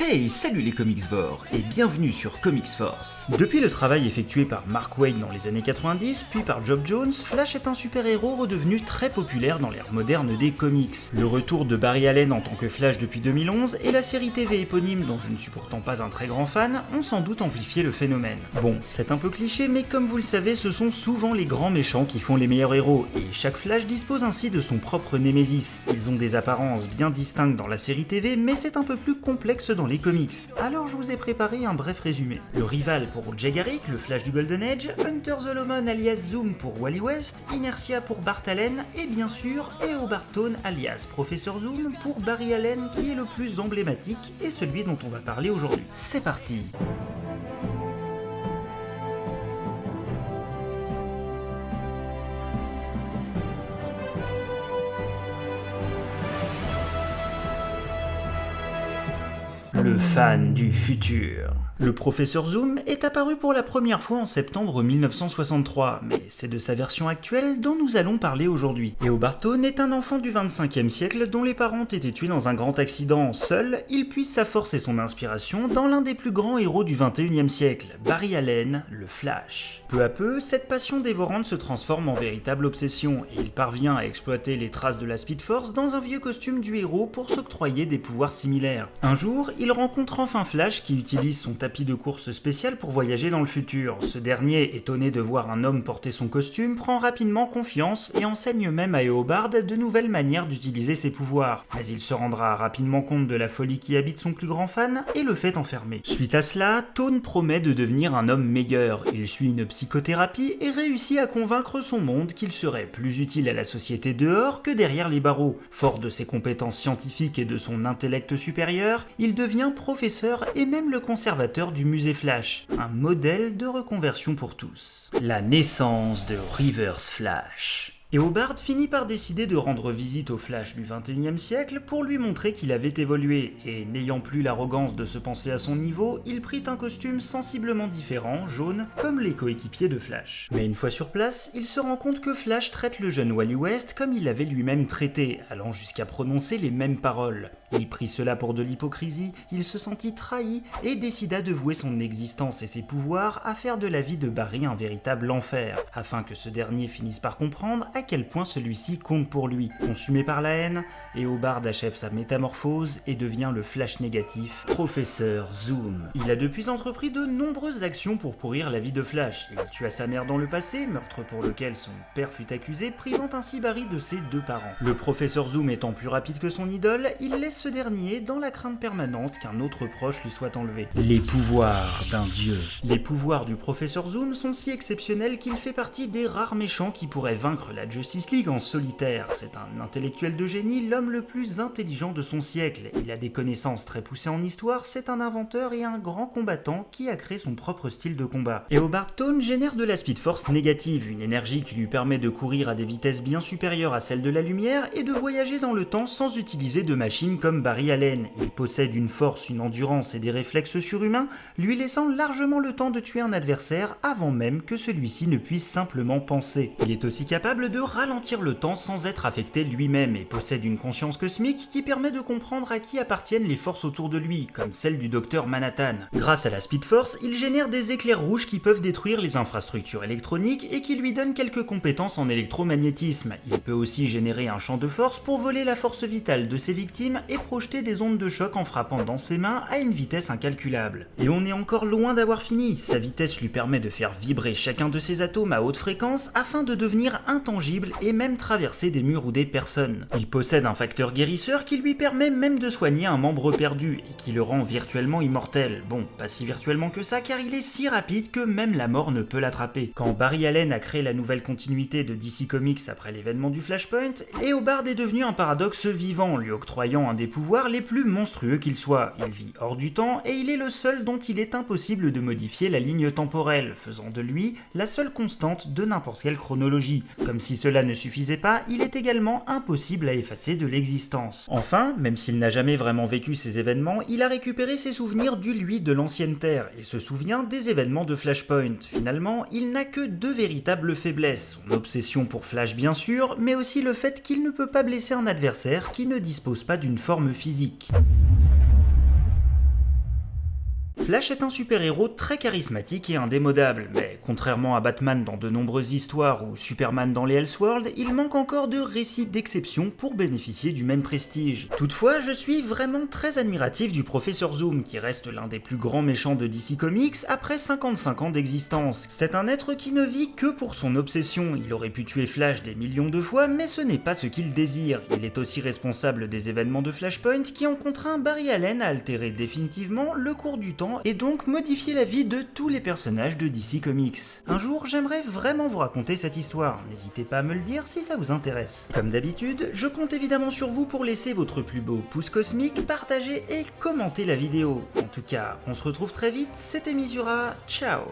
Hey, salut les Comicsvores et bienvenue sur Comics Force. Depuis le travail effectué par Mark Waid dans les années 90, puis par Geoff Johns, Flash est un super-héros redevenu très populaire dans l'ère moderne des comics. Le retour de Barry Allen en tant que Flash depuis 2011 et la série TV éponyme dont je ne suis pourtant pas un très grand fan ont sans doute amplifié le phénomène. Bon, c'est un peu cliché, mais comme vous le savez, ce sont souvent les grands méchants qui font les meilleurs héros, et chaque Flash dispose ainsi de son propre némésis. Ils ont des apparences bien distinctes dans la série TV, mais c'est un peu plus complexe dans les comics. Alors je vous ai préparé un bref résumé. Le rival pour Jay Garrick, le Flash du Golden Age, Hunter Zolomon alias Zoom pour Wally West, Inertia pour Bart Allen, et bien sûr Eobard Thawne alias Professeur Zoom pour Barry Allen qui est le plus emblématique et celui dont on va parler aujourd'hui. C'est parti! Le fan du futur. Le Professeur Zoom est apparu pour la première fois en septembre 1963, mais c'est de sa version actuelle dont nous allons parler aujourd'hui. Eobard Thawne est un enfant du 25e siècle dont les parents ont été tués dans un grand accident. Seul, il puise sa force et son inspiration dans l'un des plus grands héros du 21e siècle, Barry Allen, le Flash. Peu à peu, cette passion dévorante se transforme en véritable obsession, et il parvient à exploiter les traces de la Speed Force dans un vieux costume du héros pour s'octroyer des pouvoirs similaires. Un jour, il rencontre enfin Flash qui utilise son tapis de course spécial pour voyager dans le futur. Ce dernier, étonné de voir un homme porter son costume, prend rapidement confiance et enseigne même à Eobard de nouvelles manières d'utiliser ses pouvoirs. Mais il se rendra rapidement compte de la folie qui habite son plus grand fan et le fait enfermer. Suite à cela, Thawne promet de devenir un homme meilleur. Il suit une psychothérapie et réussit à convaincre son monde qu'il serait plus utile à la société dehors que derrière les barreaux. Fort de ses compétences scientifiques et de son intellect supérieur, il devient professeur et même le conservateur du musée Flash, un modèle de reconversion pour tous. La naissance de Reverse Flash. Eobard finit par décider de rendre visite au Flash du 21e siècle pour lui montrer qu'il avait évolué, et n'ayant plus l'arrogance de se penser à son niveau, il prit un costume sensiblement différent, jaune, comme les coéquipiers de Flash. Mais une fois sur place, il se rend compte que Flash traite le jeune Wally West comme il l'avait lui-même traité, allant jusqu'à prononcer les mêmes paroles. Il prit cela pour de l'hypocrisie, il se sentit trahi et décida de vouer son existence et ses pouvoirs à faire de la vie de Barry un véritable enfer, afin que ce dernier finisse par comprendre à quel point celui-ci compte pour lui. Consumé par la haine, Eobard achève sa métamorphose et devient le Flash négatif, Professeur Zoom. Il a depuis entrepris de nombreuses actions pour pourrir la vie de Flash. Il tua sa mère dans le passé, meurtre pour lequel son père fut accusé, privant ainsi Barry de ses deux parents. Le Professeur Zoom étant plus rapide que son idole, il laisse ce dernier dans la crainte permanente qu'un autre proche lui soit enlevé. Les pouvoirs d'un dieu. Les pouvoirs du Professeur Zoom sont si exceptionnels qu'il fait partie des rares méchants qui pourraient vaincre la Justice League en solitaire. C'est un intellectuel de génie, l'homme le plus intelligent de son siècle. Il a des connaissances très poussées en histoire, c'est un inventeur et un grand combattant qui a créé son propre style de combat. Eobard Thawne génère de la Speed Force négative, une énergie qui lui permet de courir à des vitesses bien supérieures à celles de la lumière et de voyager dans le temps sans utiliser de machines comme Barry Allen. Il possède une force, une endurance et des réflexes surhumains, lui laissant largement le temps de tuer un adversaire avant même que celui-ci ne puisse simplement penser. Il est aussi capable de ralentir le temps sans être affecté lui-même et possède une conscience cosmique qui permet de comprendre à qui appartiennent les forces autour de lui, comme celle du docteur Manhattan. Grâce à la Speed Force, il génère des éclairs rouges qui peuvent détruire les infrastructures électroniques et qui lui donnent quelques compétences en électromagnétisme. Il peut aussi générer un champ de force pour voler la force vitale de ses victimes et projeter des ondes de choc en frappant dans ses mains à une vitesse incalculable. Et on est encore loin d'avoir fini, sa vitesse lui permet de faire vibrer chacun de ses atomes à haute fréquence afin de devenir intangible et même traverser des murs ou des personnes. Il possède un facteur guérisseur qui lui permet même de soigner un membre perdu et qui le rend virtuellement immortel. Bon, pas si virtuellement que ça car il est si rapide que même la mort ne peut l'attraper. Quand Barry Allen a créé la nouvelle continuité de DC Comics après l'événement du Flashpoint, Eobard est devenu un paradoxe vivant, lui octroyant un des pouvoirs les plus monstrueux qu'il soit. Il vit hors du temps et il est le seul dont il est impossible de modifier la ligne temporelle, faisant de lui la seule constante de n'importe quelle chronologie. Comme si cela ne suffisait pas, il est également impossible à effacer de l'existence. Enfin, même s'il n'a jamais vraiment vécu ces événements, il a récupéré ses souvenirs du lui de l'ancienne Terre et se souvient des événements de Flashpoint. Finalement, il n'a que deux véritables faiblesses, son obsession pour Flash bien sûr, mais aussi le fait qu'il ne peut pas blesser un adversaire qui ne dispose pas d'une forme physique. Flash est un super-héros très charismatique et indémodable, mais contrairement à Batman dans de nombreuses histoires ou Superman dans les Elseworlds, il manque encore de récits d'exception pour bénéficier du même prestige. Toutefois, je suis vraiment très admiratif du Professeur Zoom, qui reste l'un des plus grands méchants de DC Comics après 55 ans d'existence. C'est un être qui ne vit que pour son obsession, il aurait pu tuer Flash des millions de fois, mais ce n'est pas ce qu'il désire. Il est aussi responsable des événements de Flashpoint qui ont contraint Barry Allen à altérer définitivement le cours du temps et donc modifier la vie de tous les personnages de DC Comics. Un jour, j'aimerais vraiment vous raconter cette histoire, n'hésitez pas à me le dire si ça vous intéresse. Comme d'habitude, je compte évidemment sur vous pour laisser votre plus beau pouce cosmique, partager et commenter la vidéo. En tout cas, on se retrouve très vite, c'était Misura, ciao.